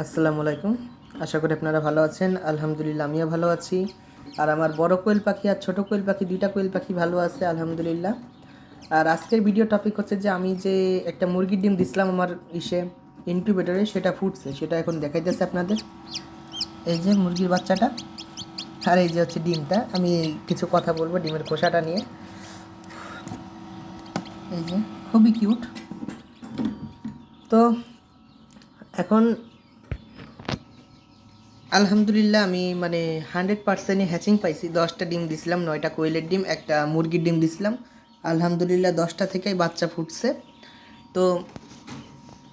আসসালামু আলাইকুম। আশা করি আপনারা ভালো আছেন। আলহামদুলিল্লাহ আমিও ভালো আছি। আর আমার বড় কোয়েল পাখি আর ছোট কোয়েল পাখি, দুইটা কোয়েল পাখি ভালো আছে আলহামদুলিল্লাহ। আর আজকের ভিডিও টপিক হচ্ছে যে আমি যে একটা মুরগির ডিম দিছিলাম আমার ইনকিউবেটরে, সেটা ফুটছে, সেটা এখন দেখাইতেছে আপনাদের। এই যে মুরগির বাচ্চাটা, আর এই যে হচ্ছে ডিমটা। আমি কিছু কথা বলবো ডিমের খোসাটা নিয়ে। এই যে খুবই কিউট। তো এখন আলহামদুলিল্লাহ আমি 100%ই হ্যাচিং পাইছি। 10টা ডিম দিছিলাম, 9টা কোয়েলের ডিম, একটা মুরগির ডিম দিছিলাম। আলহামদুলিল্লাহ 10টা থেকেই বাচ্চা ফুটছে। তো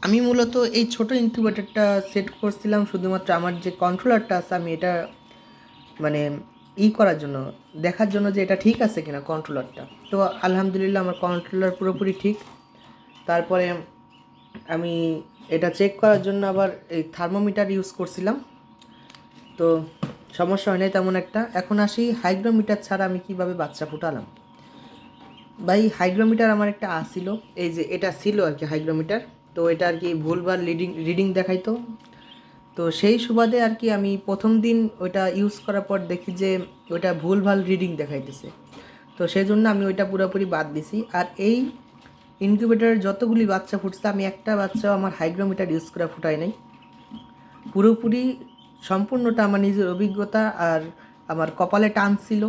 আমি মূলত এই ছোট ইনকিউবেটরটা সেট করছিলাম শুধুমাত্র আমার যে কন্ট্রোলারটা আছে, আমি এটা মানে করার জন্য, দেখার জন্য যে এটা ঠিক আছে কিনা কন্ট্রোলারটা। তো আলহামদুলিল্লাহ আমার কন্ট্রোলার পুরোপুরি ঠিক। তারপরে আমি এটা চেক করার জন্য আবার এই থার্মোমিটার ইউজ করছিলাম। তো সমস্যা হয় নাই তেমন একটা। এখন আসি হাইগ্রোমিটার ছাড়া আমি কিভাবে বাচ্চা ফুটালাম। ভাই হাইগ্রোমিটার আমার একটা আসিল, এই যে এটা ছিল আর কি হাইগ্রোমিটার। তো এটা আর কি ভুলভাল রিডিং দেখাইতো। তো সেই সুবাদে আর কি আমি প্রথম দিন ওইটা ইউজ করার পর দেখি যে ওইটা ভুলভাল রিডিং দেখাইতেছে। তো সেই জন্য আমি ওইটা পুরোপুরি বাদ দিছি। আর এই ইনকিউবেটারের যতগুলি বাচ্চা ফুটছে, আমি একটা বাচ্চাও আমার হাইগ্রোমিটার ইউজ করে ফুটাই নাই। পুরোপুরি সম্পূর্ণটা আমার নিজের অভিজ্ঞতা আর আমার কপালে টান ছিল,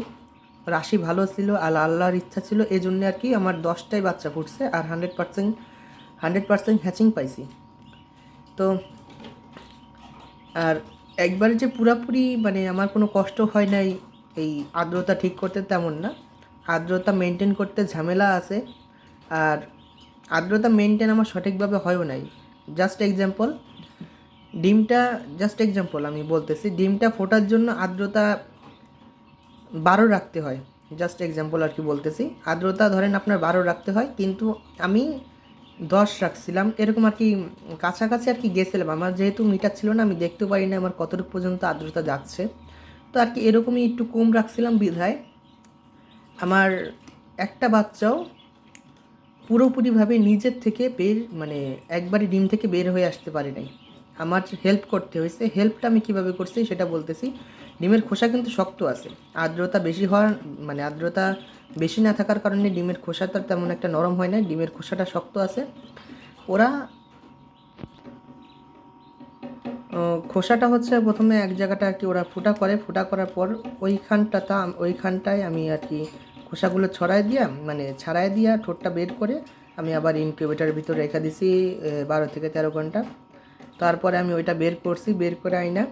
রাশি ভালো ছিল, আর আল্লাহর ইচ্ছা ছিল, এই জন্য আর কি আমার 10টাই বাচ্চা ফুটছে আর 100% হ্যাচিং পাইছি। তো আর একবারে যে পুরাপুরি আমার কোনো কষ্ট হয় নাই এই আর্দ্রতা ঠিক করতে, তেমন না। আর্দ্রতা মেনটেন করতে ঝামেলা আছে, আর আর্দ্রতা মেনটেন আমার সঠিকভাবে হয়ও নাই। জাস্ট এক্সাম্পল আমি বলতেছি, ডিমটা ফোটার জন্য আর্দ্রতা 12 রাখতে হয়। জাস্ট এক্সাম্পল আর কি বলতেছি, আর্দ্রতা ধরেন আপনার 12 রাখতে হয়, কিন্তু আমি 10 রাখছিলাম এরকম আর কি, কাছাকাছি আর কি গেছিলাম। আমার যেহেতু মিটার ছিল না, আমি দেখতে পারি না আমার কতটুকু পর্যন্ত আর্দ্রতা যাচ্ছে। তো আর কি এরকমই একটু কম রাখছিলাম বিধায় আমার একটা বাচ্চাও পুরোপুরিভাবে নিজের থেকে একবারই ডিম থেকে বের হয়ে আসতে পারে নাই। আমার হেল্প করতে হয়েছে। হেল্পটা আমি কীভাবে করছি সেটা বলতেছি। ডিমের খোসা কিন্তু শক্ত আছে। আর্দ্রতা বেশি হওয়ার আর্দ্রতা বেশি না থাকার কারণে ডিমের খোসাটা তেমন একটা নরম হয় না, ডিমের খোসাটা শক্ত আছে। ওরা খোসাটা হচ্ছে প্রথমে এক জায়গাটা আর কি ওরা ফুটা করে, ফুটা করার পর ওইখানটায় আমি আর কি খোসাগুলো ছাড়াই দিয়া ঠোঁটটা বের করে আমি আবার ইনকিউবেটারের ভিতরে রেখে দিছি 12 থেকে 13 ঘন্টা। তারপরে আমি ওইটা বের করছি, বের করে আইনা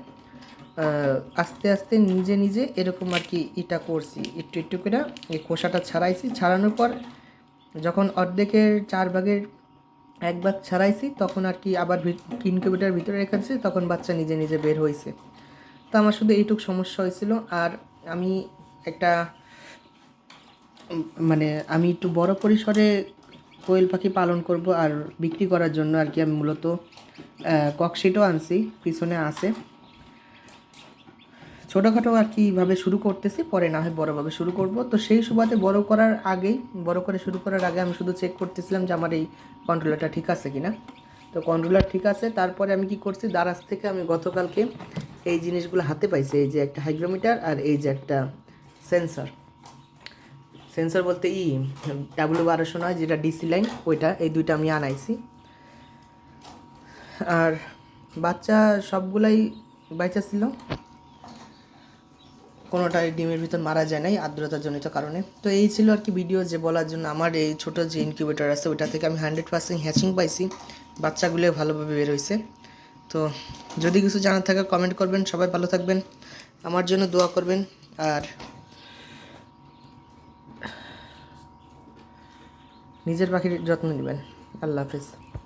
আস্তে আস্তে নিজে নিজে এরকম আর কি এটা করছি, একটু একটু করে এই খোসাটা ছাড়াইছি। ছাড়ানোর পর যখন অর্ধেকের 4 ভাগের 1 ভাগ ছাড়াইছি, তখন আর কি আবার ইনকিউবেটারের ভিতরে রেখেছি, তখন বাচ্চা নিজে নিজে বের হয়েছে। তো আমার শুধু এইটুকু সমস্যা হয়েছিল। আর আমি একটা আমি একটু বড় পরিসরে কোয়েল পাখি পালন করব আর বিক্রি করার জন্য আর কি আমি মূলত ককশিটও আনছি, পিছনে আছে। ছোটোখাটো আর কি ভাবে শুরু করতেছি, পরে না হয় বড়োভাবে শুরু করব। তো সেই সুবাদে বড় করে শুরু করার আগে আমি শুধু চেক করতেছিলাম যে আমার এই কন্ট্রোলারটা ঠিক আছে কিনা। তো কন্ট্রোলার ঠিক আছে। তারপরে আমি কি করছি, দারাজ থেকে আমি গতকালকে এই জিনিসগুলো হাতে পাইছি। এই যে একটা হাইগ্রোমিটার আর এই যে একটা সেন্সর বলতে W1200 নয়, যেটা ডিসি লাইন, ওইটা, এই দুইটা আমি আনাইছি। আর বাচ্চা সবগুলাই বাইচা ছিল, কোনোটাই ডিমের ভিতর মারা যায় নাই আর্দ্রতাজনিত কারণে। তো এই ছিল আর কি ভিডিও, যে বলার জন্য আমার এই ছোটো যে ইনকিউবেটর আছে ওইটা থেকে আমি 100% হ্যাচিং পাইছি, বাচ্চাগুলো ভালোভাবে বের হয়েছে। তো যদি কিছু জানার থাকে কমেন্ট করবেন। সবাই ভালো থাকবেন, আমার জন্য দোয়া করবেন, আর নিজের পাখির যত্ন নেবেন। আল্লাহ হাফেজ।